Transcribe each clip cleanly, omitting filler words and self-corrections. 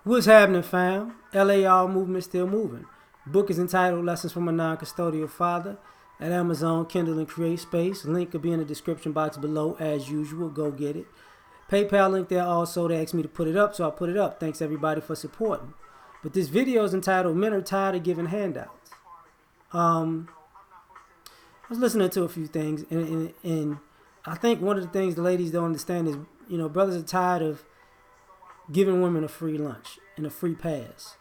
What's happening, fam? L.A.R. movement still moving. Book is entitled Lessons from a Non-Custodial Father at Amazon, Kindle, and Create Space. Link will be in the description box below as usual. Go get it. PayPal link there also. They asked me to put it up, so I put it up. Thanks everybody for supporting. But this video is entitled Men Are Tired of Giving Handouts. I was listening to a few things, and I think one of the things the ladies don't understand is, brothers are tired of giving women a free lunch and a free pass.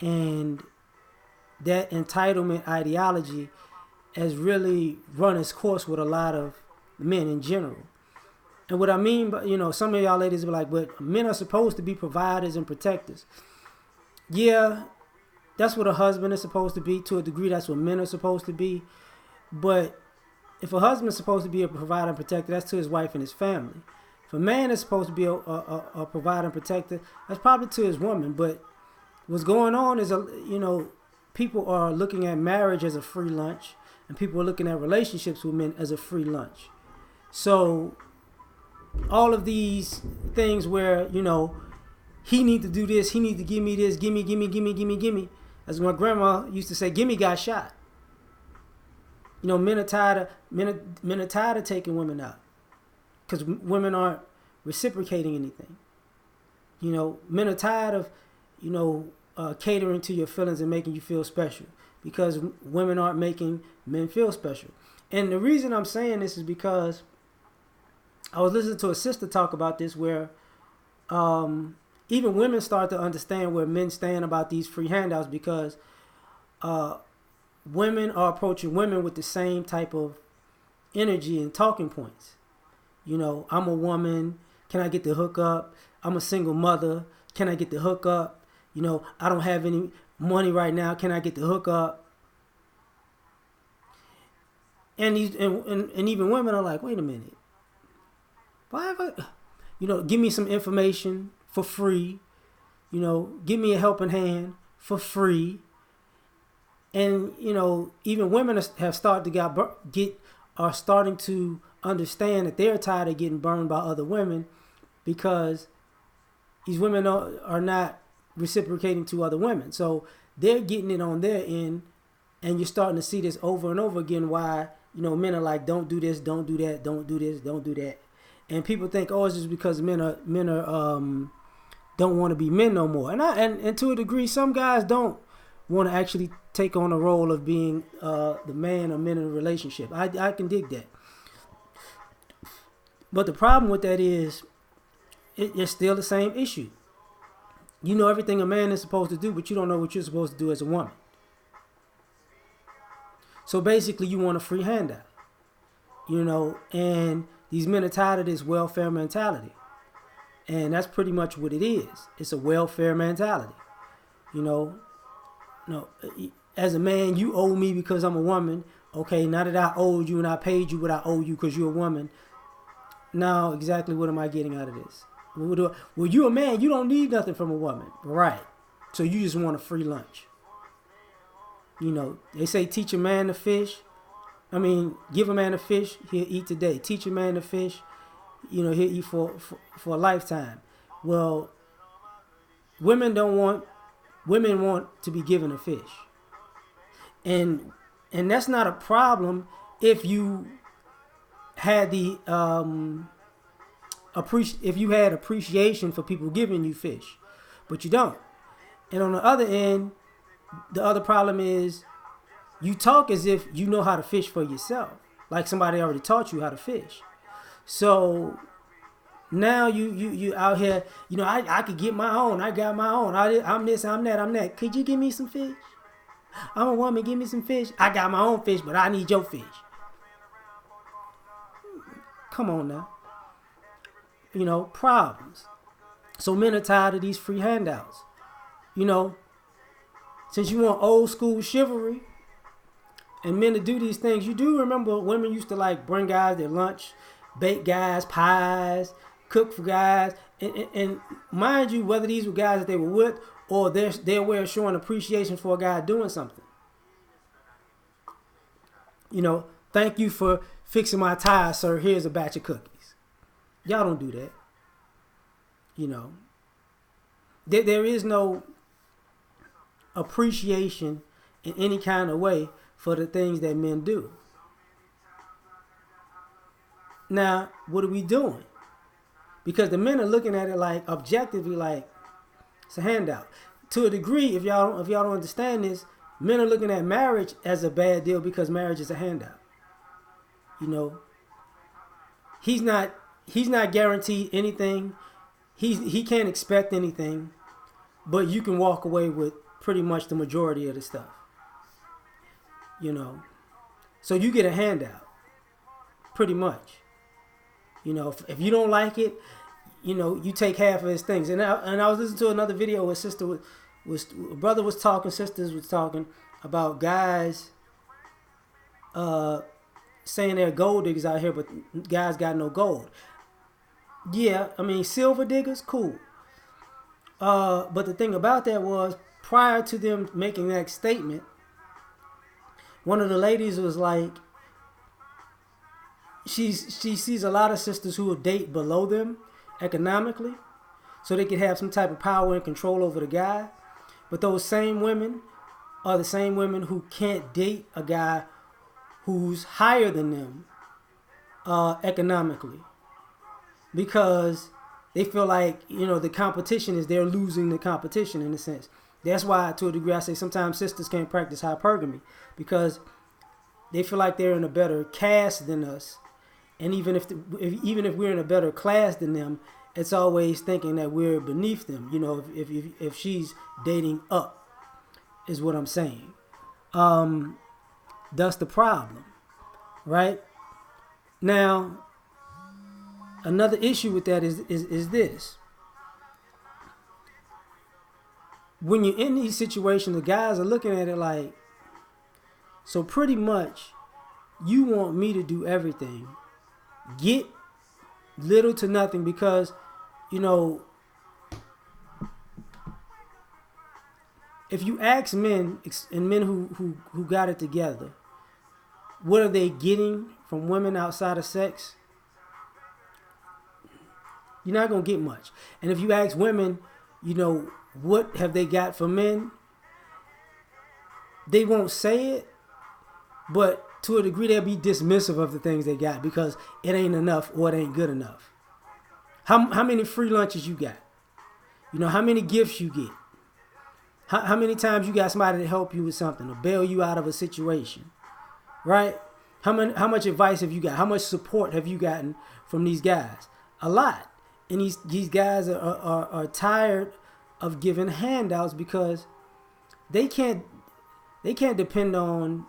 And that entitlement ideology has really run its course with a lot of men in general. And what I mean by, some of y'all ladies are like, but men are supposed to be providers and protectors. Yeah, that's what a husband is supposed to be. To a degree, that's what men are supposed to be. But if a husband is supposed to be a provider and protector, that's to his wife and his family. If a man is supposed to be a provider and protector, that's probably to his woman. But what's going on is, people are looking at marriage as a free lunch, and people are looking at relationships with men as a free lunch. So all of these things where, he need to do this, he need to give me this, gimme. As my grandma used to say, gimme got shot. Men are tired of taking women out because women aren't reciprocating anything. Men are tired of catering to your feelings and making you feel special because women aren't making men feel special. And the reason I'm saying this is because I was listening to a sister talk about this where even women start to understand where men stand about these free handouts because women are approaching women with the same type of energy and talking points. I'm a woman. Can I get the hookup? I'm a single mother. Can I get the hookup? I don't have any money right now. Can I get the hookup? And even women are like, wait a minute. Why have I, give me some information for free. Give me a helping hand for free. And, even women have started to are starting to understand that they're tired of getting burned by other women because these women are not reciprocating to other women. So they're getting it on their end, and you're starting to see this over and over again why, men are like, don't do this, don't do that, don't do this, don't do that. And people think, oh, it's just because men are don't want to be men no more. And to a degree, some guys don't want to actually take on a role of being the man or men in a relationship. I can dig that. But the problem with that is it's still the same issue. You know everything a man is supposed to do, but you don't know what you're supposed to do as a woman. So basically, you want a free handout. And these men are tired of this welfare mentality. And that's pretty much what it is. It's a welfare mentality. As a man, you owe me because I'm a woman. Okay, now that I owed you and I paid you what I owe you because you're a woman, now exactly what am I getting out of this? Well, you a man, you don't need nothing from a woman. Right. So you just want a free lunch. They say teach a man to fish. Give a man a fish, he'll eat today. Teach a man to fish, he'll eat for a lifetime. Well, women want to be given a fish. And that's not a problem if you had the if you had appreciation for people giving you fish, but you don't. And on the other end, the other problem is you talk as if you know how to fish for yourself, like somebody already taught you how to fish. So now you out here, I could get my own. I got my own. I'm this, I'm that, I'm that. Could you give me some fish? I'm a woman, give me some fish. I got my own fish, but I need your fish. Come on now. Problems. So men are tired of these free handouts. Since you want old school chivalry and men to do these things, you do remember women used to bring guys their lunch, bake guys pies, cook for guys, and mind you, whether these were guys that they were with or their way of showing appreciation for a guy doing something. Thank you for fixing my tires, sir. Here's a batch of cookies. Y'all don't do that. there is no appreciation in any kind of way for the things that men do. Now, what are we doing? Because the men are looking at it like objectively, like it's a handout. To a degree, if y'all don't understand this, men are looking at marriage as a bad deal because marriage is a handout. You know, he's not guaranteed anything. He can't expect anything, but you can walk away with pretty much the majority of the stuff. You know, so you get a handout, pretty much. You know, if you don't like it, you know, you take half of his things. And I was listening to another video where brother was talking, sisters was talking about guys saying they're gold diggers out here, but guys got no gold. Yeah, I mean, silver diggers, cool. But the thing about that was, prior to them making that statement, one of the ladies was like, she sees a lot of sisters who will date below them economically, so they could have some type of power and control over the guy. But those same women are the same women who can't date a guy who's higher than them economically, because they feel like, you know, the competition is they're losing the competition in a sense. That's why, to a degree, I say sometimes sisters can't practice hypergamy, because they feel like they're in a better caste than us. And even if we're in a better class than them, it's always thinking that we're beneath them. You know, if she's dating up, is what I'm saying. That's the problem, right? Now, another issue with that is this. When you're in these situations, the guys are looking at it like, so pretty much, you want me to do everything, get little to nothing, because, you know, if you ask men, and men who got it together, what are they getting from women outside of sex? You're not going to get much. And if you ask women, you know, what have they got from men? They won't say it, but to a degree they'll be dismissive of the things they got because it ain't enough or it ain't good enough. How many free lunches you got? You know, how many gifts you get? How many times you got somebody to help you with something or bail you out of a situation, right? How much advice have you got? How much support have you gotten from these guys? A lot. And these guys are tired of giving handouts because they can't depend on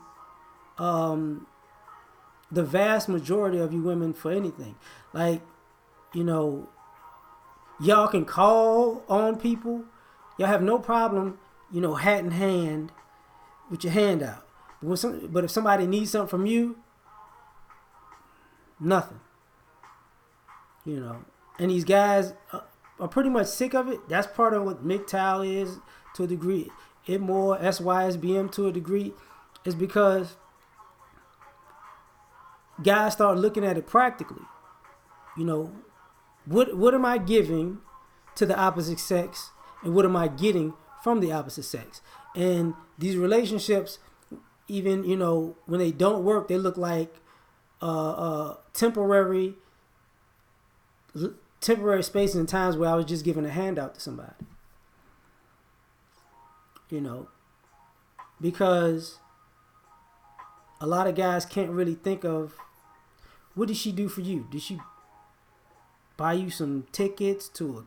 the vast majority of you women for anything. Like, you know, y'all can call on people. Y'all have no problem, you know, hat in hand with your hand out. But if somebody needs something from you, nothing. You know, and these guys are pretty much sick of it. That's part of what MGTOW is to a degree. ITMOR, SYSBM to a degree is because guys start looking at it practically. You know, what am I giving to the opposite sex, and what am I getting from the opposite sex? And these relationships, even, you know, when they don't work, they look like temporary spaces and times where I was just giving a handout to somebody. You know, because a lot of guys can't really think of, what did she do for you? Did she buy you some tickets to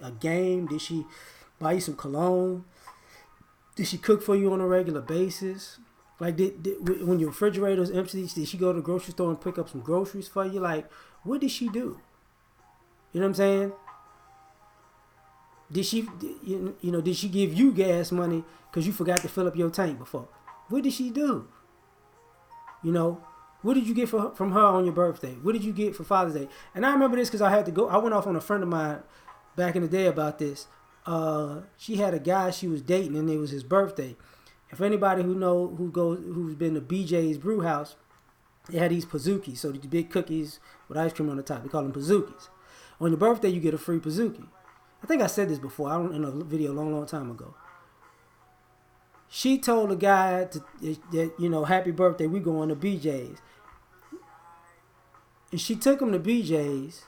a game? Did she buy you some cologne? Did she cook for you on a regular basis? Like, when your refrigerator was empty, did she go to the grocery store and pick up some groceries for you? Like, what did she do? You know what I'm saying? Did she, did she give you gas money because you forgot to fill up your tank before? What did she do? You know, what did you get from her on your birthday? What did you get for Father's Day? And I remember this because I had to go. I went off on a friend of mine back in the day about this. She had a guy she was dating, and it was his birthday. If anybody who's been to BJ's Brew House, they had these pazookies, so these big cookies with ice cream on the top. They call them pazookies. On your birthday, you get a free pazookie. I think I said this before. I don't in a video a long time ago. She told the guy that happy birthday, we going to BJ's. And she took him to BJ's.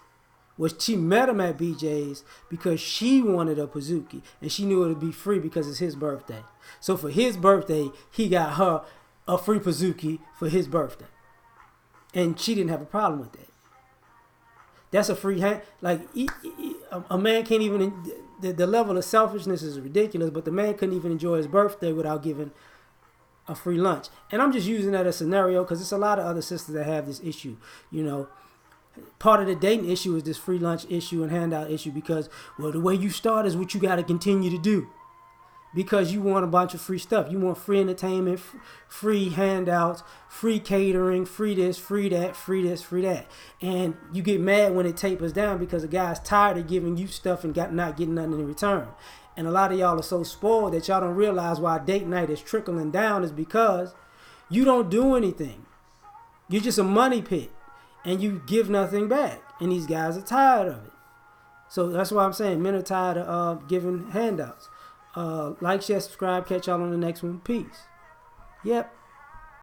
She met him at BJ's because she wanted a Pizookie. And she knew it would be free because it's his birthday. So for his birthday, he got her a free Pizookie for his birthday. And she didn't have a problem with that. That's a free hand. Like, a man can't even... The level of selfishness is ridiculous, but the man couldn't even enjoy his birthday without giving a free lunch. And I'm just using that as a scenario because there's a lot of other sisters that have this issue. Part of the dating issue is this free lunch issue and handout issue because, well, the way you start is what you got to continue to do. Because you want a bunch of free stuff. You want free entertainment, free handouts, free catering, free this, free that, free this, free that. And you get mad when it tapers down because the guy's tired of giving you stuff and not getting nothing in return. And a lot of y'all are so spoiled that y'all don't realize why date night is trickling down is because you don't do anything. You're just a money pit. And you give nothing back. And these guys are tired of it. So that's why I'm saying men are tired of giving handouts. Like, share, subscribe. Catch y'all on the next one. Peace. Yep.